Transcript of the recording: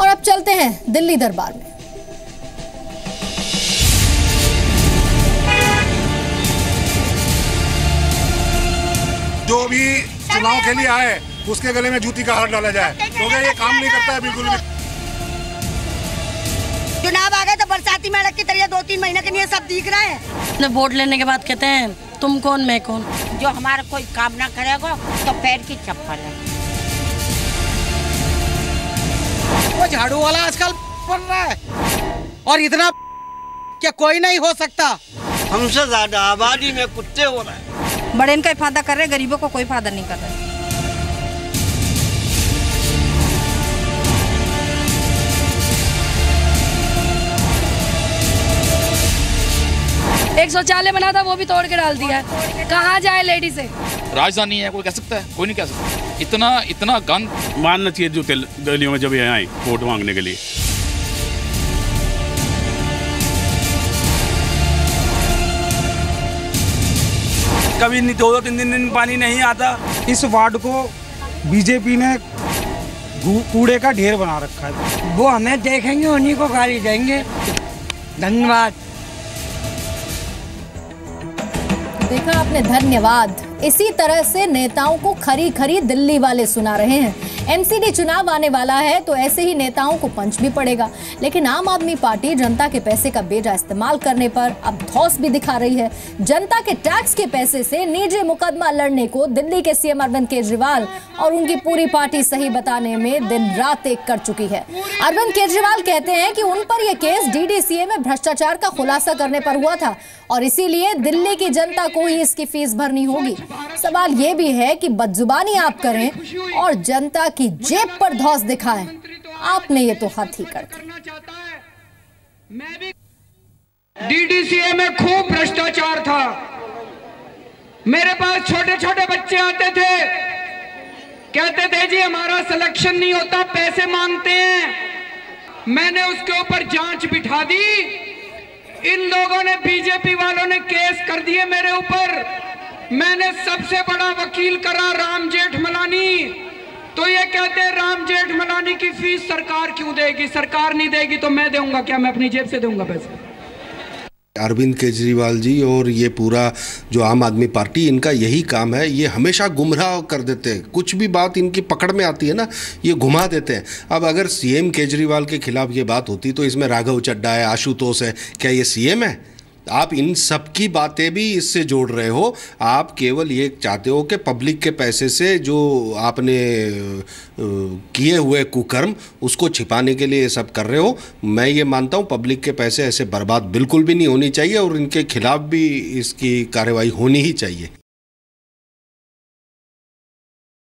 और अब चलते हैं दिल्ली दरबार में। जो भी चुनाव के लिए आए उसके गले में जूती का हार डाला जाए, क्योंकि ये काम नहीं करता है बिल्कुल भी। चुनाव आ गए तो बरसाती मेढक की तरह 2-3 महीने के लिए सब दिख रहा है। वोट लेने के बाद कहते हैं तुम कौन मैं कौन। जो हमारा कोई काम ना करेगा तो पैर की चप्पल है। वो झाड़ू वाला आजकल बन रहा है और इतना क्या कोई नहीं हो सकता। हमसे ज्यादा आबादी में कुत्ते हो रहे हैं। बड़े इनका फायदा कर रहे, गरीबों को कोई फायदा नहीं कर रहे। 100 शौचालय बना था वो भी तोड़ के डाल दिया। कहाँ जाए लेडी से? राजधानी है, कोई कह सकता है? कोई नहीं कह सकता। इतना गंद मानना चाहिए जो दिल्लियों में जब ये आए वोट मांगने के लिए। कभी 2-3 दिन पानी नहीं आता। इस वार्ड को बीजेपी ने कूड़े का ढेर बना रखा है। वो हमें देखेंगे उन्हीं को गाली देंगे। धन्यवाद। देखा आपने, धन्यवाद। इसी तरह से नेताओं को खरी खरी दिल्ली वाले सुना रहे हैं। एमसीडी चुनाव आने वाला है तो ऐसे ही नेताओं को पंच भी पड़ेगा। लेकिन आम आदमी पार्टी जनता के पैसे का बेजा इस्तेमाल करने पर अब धौंस भी दिखा रही है। जनता के टैक्स के पैसे से निजी मुकदमा लड़ने को दिल्ली के सीएम अरविंद केजरीवाल और उनकी पूरी पार्टी सही बताने में दिन रात एक कर चुकी है। अरविंद केजरीवाल कहते हैं कि उन पर यह केस डीडीसीए में भ्रष्टाचार का खुलासा करने पर हुआ था और इसीलिए दिल्ली की जनता को ही इसकी फीस भरनी होगी। सवाल यह भी है कि बदजुबानी आप करें और जनता की जेब पर धौंस दिखाएं। आपने ये तो हद ही कर दी। डीडीसीए में खूब भ्रष्टाचार था। मेरे पास छोटे छोटे बच्चे आते थे, कहते थे जी हमारा सिलेक्शन नहीं होता, पैसे मांगते हैं। मैंने उसके ऊपर जांच बिठा दी। इन लोगों ने, बीजेपी वालों ने केस कर दिए मेरे ऊपर। मैंने सबसे बड़ा वकील करा राम जेठमलानी। तो ये कहते हैं राम जेठमलानी की फीस सरकार क्यों देगी? सरकार नहीं देगी तो मैं दूंगा क्या? मैं अपनी जेब से दूंगा पैसे। अरविंद केजरीवाल जी और ये पूरा जो आम आदमी पार्टी, इनका यही काम है। ये हमेशा गुमराह कर देते हैं। कुछ भी बात इनकी पकड़ में आती है ना, ये घुमा देते हैं। अब अगर सीएम केजरीवाल के खिलाफ ये बात होती तो इसमें राघव चड्ढा है, आशुतोष है, क्या ये सीएम है? आप इन सब की बातें भी इससे जोड़ रहे हो। आप केवल ये चाहते हो कि पब्लिक के पैसे से जो आपने किए हुए कुकर्म उसको छिपाने के लिए ये सब कर रहे हो। मैं ये मानता हूँ पब्लिक के पैसे ऐसे बर्बाद बिल्कुल भी नहीं होनी चाहिए और इनके खिलाफ भी इसकी कार्रवाई होनी ही चाहिए।